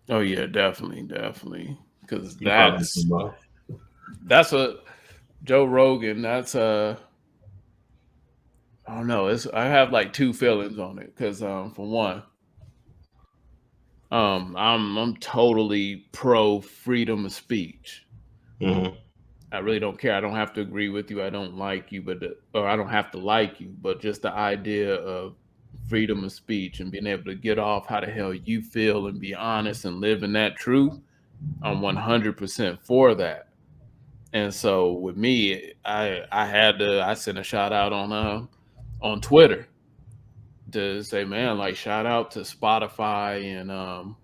Oh yeah, definitely. Because You probably somebody. that's a Joe Rogan. That's a I don't know. It's I have like two feelings on it. Because for one, I'm totally pro freedom of speech. Hmm. I really don't care. I don't have to agree with you. I don't like you, or I don't have to like you. But just the idea of freedom of speech and being able to get off how the hell you feel and be honest and live in that truth, I'm 100% for that. And so with me, I sent a shout out on Twitter to say, man, like shout out to Spotify and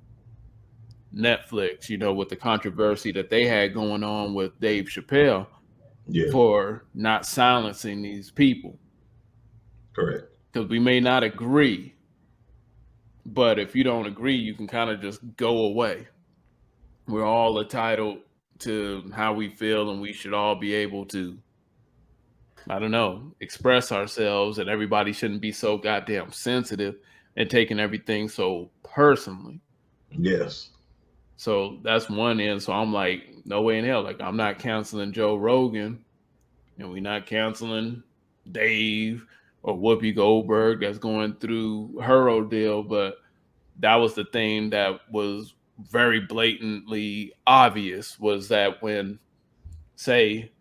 Netflix, with the controversy that they had going on with Dave Chappelle Yeah, for not silencing these people. correct. Because we may not agree, but if you don't agree, you can kind of just go away. We're all entitled to how we feel, and we should all be able to, I don't know, express ourselves, and everybody shouldn't be so goddamn sensitive and taking everything so personally. Yes. So that's one end. So I'm like, no way in hell. Like, I'm not canceling Joe Rogan, and we're not canceling Dave or Whoopi Goldberg that's going through her ordeal. But that was the thing that was very blatantly obvious was that when, say,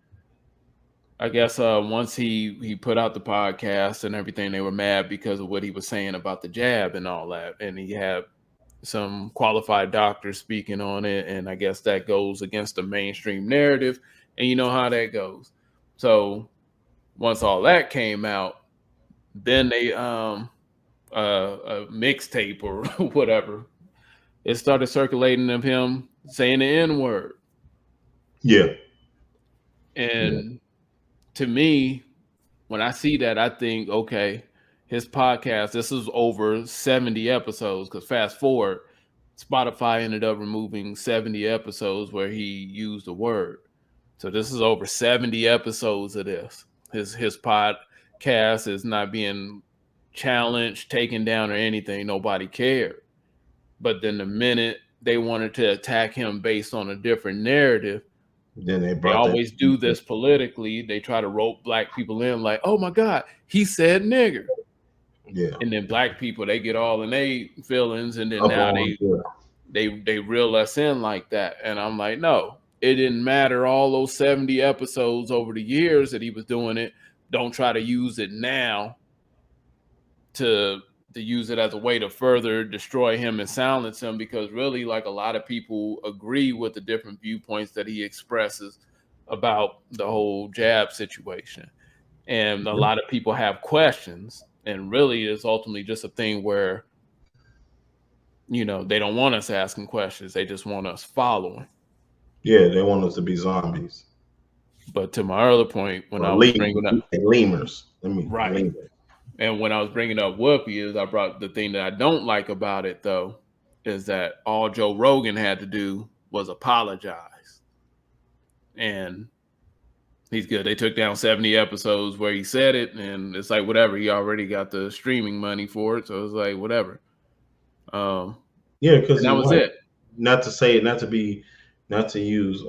I guess once he put out the podcast and everything, they were mad because of what he was saying about the jab and all that, and he had some qualified doctors speaking on it, and I guess that goes against the mainstream narrative, and you know how that goes. So once all that came out, then they a mixtape or whatever, it started circulating of him saying the N word, Yeah. Yeah. and to me, when I see that, I think, okay, his podcast, this is over 70 episodes. Because fast forward, Spotify ended up removing 70 episodes where he used the word. So this is over 70 episodes of this. His podcast is not being challenged, taken down, or anything. Nobody cared. But then the minute they wanted to attack him based on a different narrative, Then they they brought that. always do this politically. They try to rope black people in, like, oh my God, he said nigger. Yeah. And then black people, they get all in their feelings, and then Up now on. Yeah. they reel us in like that. And I'm like, no, it didn't matter all those 70 episodes over the years that he was doing it. Don't try to use it now to use it as a way to further destroy him and silence him, because really, like, a lot of people agree with the different viewpoints that he expresses about the whole jab situation, and a lot of people have questions, and really it's ultimately just a thing where they don't want us asking questions, they just want us following. Yeah. They want us to be zombies But to my other point, when or I was bringing up, lemurs. Let me right, lemurs. and when I was bringing up Whoopi, is I brought the thing that I don't like about it, though, is that all Joe Rogan had to do was apologize. And he's good. They took down 70 episodes where he said it, and it's like, whatever. He already got the streaming money for it. So it's like, whatever. Um, Yeah, because and that he's was white. it. Not to say, not to be, not to use.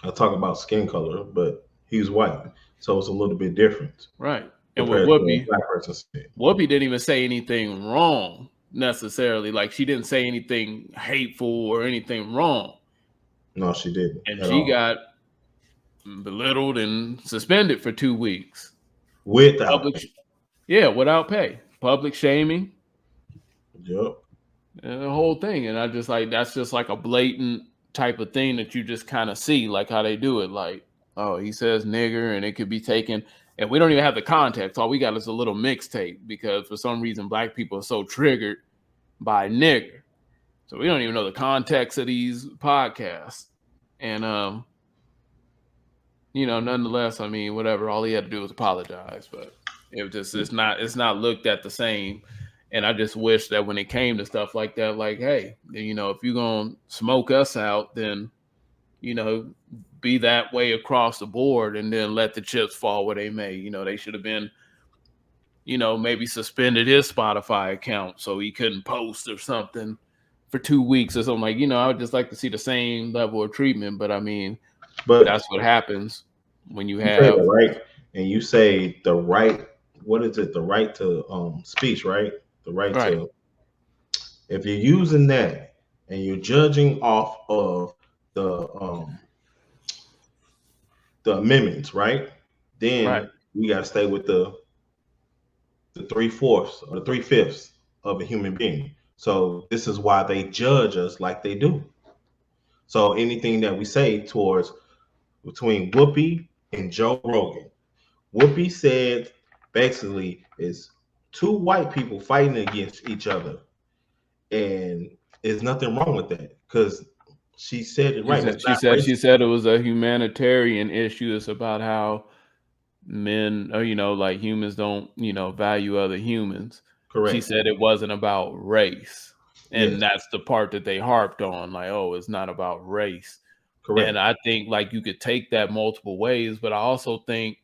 I talk about skin color, but he's white, so it's a little bit different Right. And with compared to what a Whoopi, black person said. Whoopi didn't even say anything wrong necessarily. Like, she didn't say anything hateful or anything wrong. No, she didn't And at she all. got belittled and suspended for 2 weeks. Without Public, pay. yeah, without pay. Public shaming Yep. and the whole thing. And I just like, that's just like a blatant type of thing that you just kind of see, like how they do it. Like, oh, he says nigger, and it could be taken, and we don't even have the context. All we got is a little mixtape, because for some reason black people are so triggered by nigger. So we don't even know the context of these podcasts. And nonetheless, I mean, whatever, all he had to do was apologize, but it was just it's not looked at the same. And I just wish that when it came to stuff like that, like, hey, if you're gonna smoke us out, then you know, be that way across the board, and then let the chips fall where they may. They should have been, maybe suspended his Spotify account so he couldn't post or something for 2 weeks or something. Like, I would just like to see the same level of treatment. But I mean, But that's what happens when you you say have the right, and you say the right. What is it? The right to speech, right? The right right, to. If you're using that and you're judging off of the um the amendments, right? right. Then we got to stay with the 3/4 or the 3/5 of a human being. So this is why they judge us like they do. So anything that we say towards between Whoopi and Joe Rogan, Whoopi said basically is two white people fighting against each other, and there's nothing wrong with that because she said it She right. That's said she not said racist. she said it was a humanitarian issue. It's about how men, or like humans don't, value other humans. She Correct. said it wasn't about race. And Yes. that's the part that they harped on, like, oh, it's not about race. And Correct. I think like you could take that multiple ways, but I also think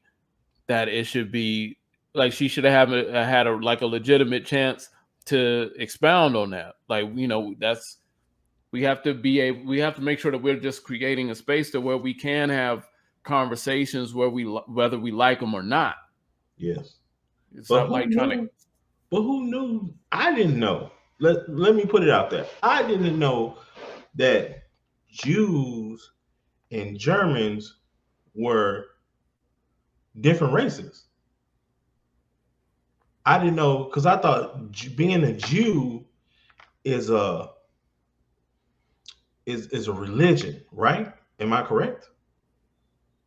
that it should be like she should have had a like a legitimate chance to expound on that. Like, that's we have to make sure that we're just creating a space to where we can have conversations where whether we like them or not. Yes. It's But not who like trying to. knew? But who knew? I didn't know. Let me put it out there. I didn't know that Jews and Germans were different races. I didn't know because I thought being a Jew is a is a religion, right? Am I correct?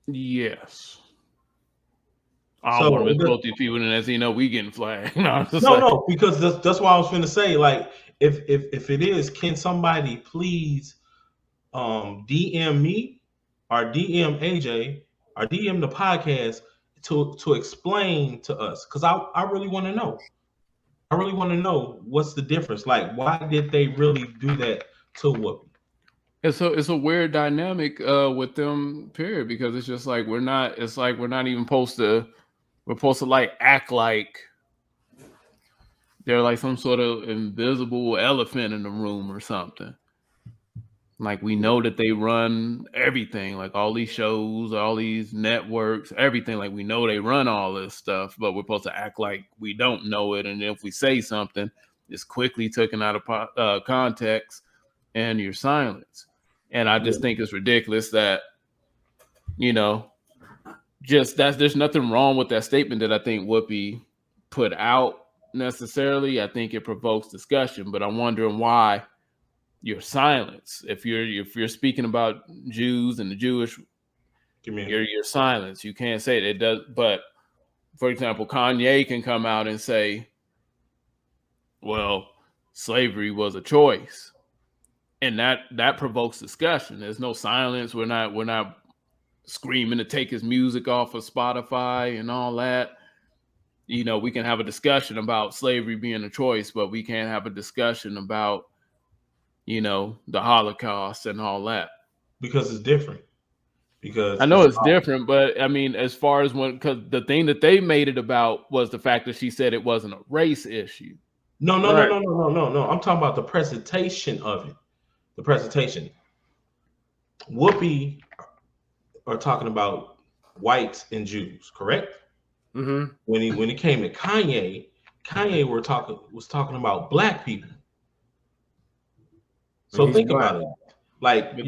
Yes, I don't want So to misquote these people, and as we getting flagged. No, I'm just no, like, no, because that's why I was going to say. Like, if it is, can somebody please DM me or DM AJ or DM the podcast to explain to us because I really want to know. I really want to know what's the difference. Like, why did they really do that to Whoopi? it's a weird dynamic with them, period, because it's just like we're not even supposed to like act like they're like some sort of invisible elephant in the room or something. Like, we know that they run everything, like all these shows, all these networks, everything. Like, we know they run all this stuff, but we're supposed to act like we don't know it. And if we say something, it's quickly taken out of context and you're silenced. And I Yeah. just think it's ridiculous that, you know, just there's nothing wrong with that statement that I think Whoopi put out necessarily. I think it provokes discussion, but I'm wondering why your silence. If you're speaking about Jews and the Jewish, Community. your silence. You can't say it. It does. But for example, Kanye can come out and say, "Well, slavery was a choice," and that provokes discussion. There's no silence. We're not screaming to take his music off of Spotify and all that. We can have a discussion about slavery being a choice, but we can't have a discussion about the Holocaust and all that. Because it's different. I Because know it's it's different, but I mean, as far as because the thing that they made it about was the fact that she said it wasn't a race issue. no, no, no, Right. no, no, no, no, no. I'm talking about the presentation of it. The presentation. Whoopi are talking about whites and Jews, correct? Mm-hmm. When it came to Kanye, Kanye was talking about black people. And So he's think black. about it. Like But,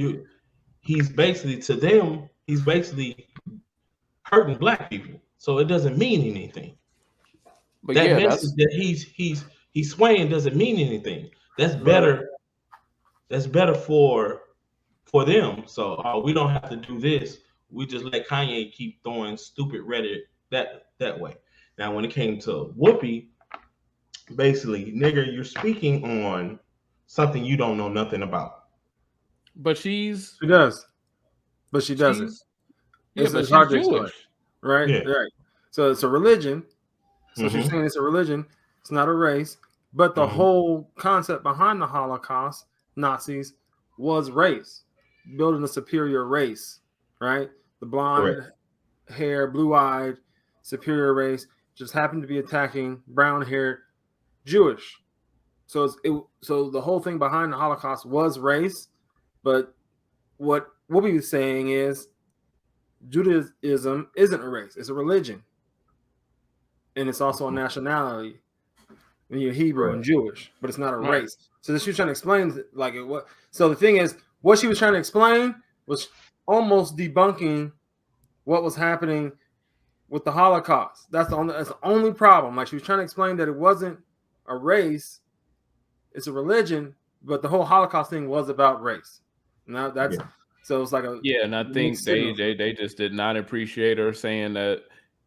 he's basically to them, he's basically hurting black people. So it doesn't mean anything. but That yeah, message that's that he's swaying doesn't mean anything. That's Right. better. That's better for them. So we don't have to do this. We just let Kanye keep throwing stupid rhetoric that way. Now, when it came to Whoopi, basically, nigger, you're speaking on something you don't know nothing about. but she's She does, but she doesn't. she's yeah, but It's she's hard to explain, Jewish. right? Yeah. Right. So it's a religion. So she's Mm-hmm. saying it's a religion. It's not a race. But the Mm-hmm. whole concept behind the Holocaust, Nazis, was race, building a superior race, right? The blonde Correct. hair, blue-eyed, superior race just happened to be attacking brown-haired Jewish So so the whole thing behind the Holocaust was race, but what Whoopi was saying is Judaism isn't a race; it's a religion, and it's also a nationality. When you're Hebrew and Jewish, but it's not a race. So she was trying to explain like it was. So the thing is, what she was trying to explain was almost debunking what was happening with the Holocaust. That's the only problem. Like she was trying to explain that it wasn't a race, it's a religion, but the whole Holocaust thing was about race. Now that's so it's like a and I think they just did not appreciate her saying that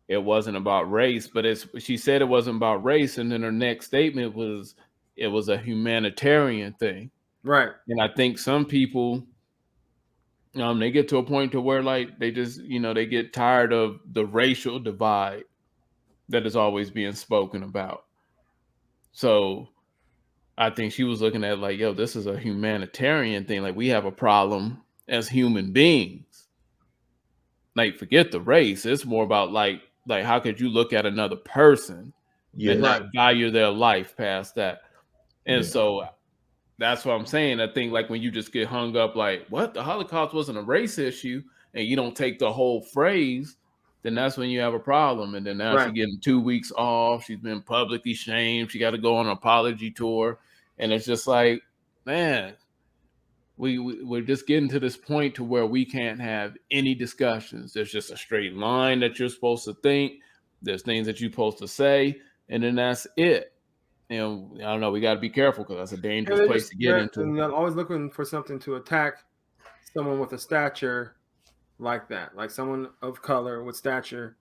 it wasn't about race, but she said it wasn't about race, and then her next statement was it was a humanitarian thing, right? And I think some people, they get to a point to where like they just they get tired of the racial divide that is always being spoken about. So I think she was looking at like, yo, this is a humanitarian thing. Like we have a problem as human beings. Like forget the race. It's more about like how could you look at another person and not value their life past that? And so that's what I'm saying. I think like when you just get hung up like, what, the Holocaust wasn't a race issue, and you don't take the whole phrase, then that's when you have a problem. And then now she's getting 2 weeks off. She's been publicly shamed. She got to go on an apology tour. And it's just like, man, we're just getting to this point to where we can't have any discussions. There's just a straight line that you're supposed to think. There's things that you're supposed to say, and then that's it. And I don't know, we got to be careful because that's a dangerous place to get into. And I'm always looking for something to attack someone with a stature like that, like someone of color with stature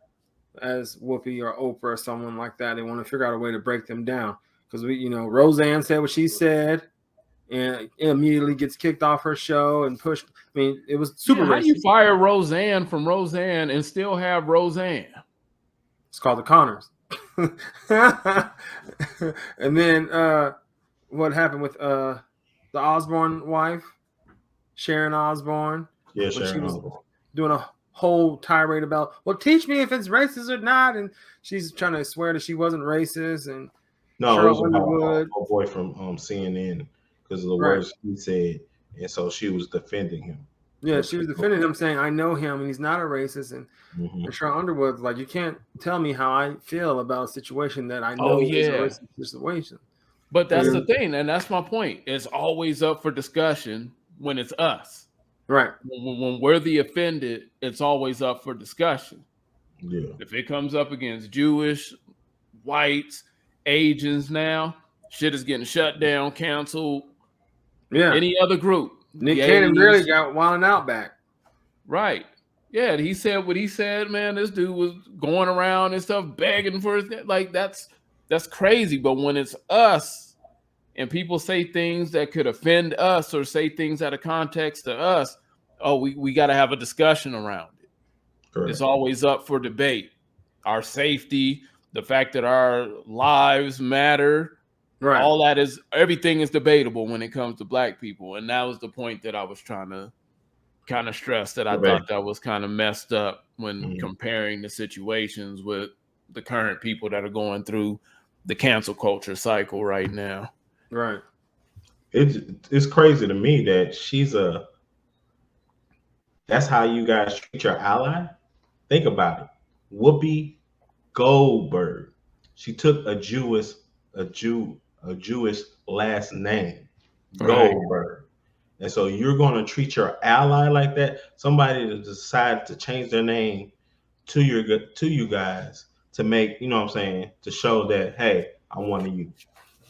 as Whoopi or Oprah or someone like that. They want to figure out a way to break them down because Roseanne said what she said and immediately gets kicked off her show and pushed. I mean, it was super racist. How do you fire Roseanne from Roseanne and still have Roseanne? It's called the Connors. And then what happened with the Osbourne wife, Sharon Osbourne? Yeah, Sharon she was Osbourne. Doing a whole tirade about, well, teach me if it's racist or not, and she's trying to swear that she wasn't racist. And no, it was about a boy from CNN because of the words he said, and so she was defending him. Yeah, she was defending him, saying, I know him, and he's not a racist. And Sharon Underwood's like, you can't tell me how I feel about a situation that I know is a racist situation. But that's the thing, and that's my point. It's always up for discussion when it's us. Right. When we're the offended, it's always up for discussion. Yeah. If it comes up against Jewish, whites, Asians now, shit is getting shut down, canceled. Yeah. Any other group. Nick Cannon really got wilding out back. Right. Yeah, he said what he said, man. This dude was going around and stuff begging for his, like that's crazy. But when it's us and people say things that could offend us or say things out of context to us, we got to have a discussion around it. Correct. It's always up for debate. Our safety, the fact that our lives matter. Right. All that is, everything is debatable when it comes to Black people. And that was the point that I was trying to kind of stress, that I thought that was kind of messed up when comparing the situations with the current people that are going through the cancel culture cycle right now. Right. It's crazy to me that that's how you guys treat your ally. Think about it. Whoopi Goldberg. She took a Jewish last name, Goldberg. And so you're going to treat your ally like that? Somebody that decided to change their name to you guys to make, to show that, hey, I'm one of you.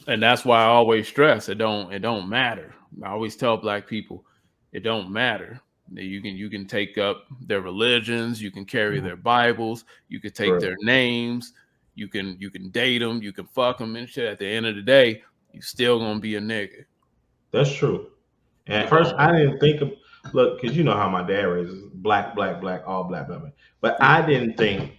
And that's why I always stress it don't matter. I always tell Black people, it don't matter. You can take up their religions, you can carry their Bibles, you can take their names, you can date them, you can fuck them and shit. At the end of the day, you still gonna be a nigga. That's true. And at first, I didn't think of, look, because you know how my dad raises black, all black. But I didn't think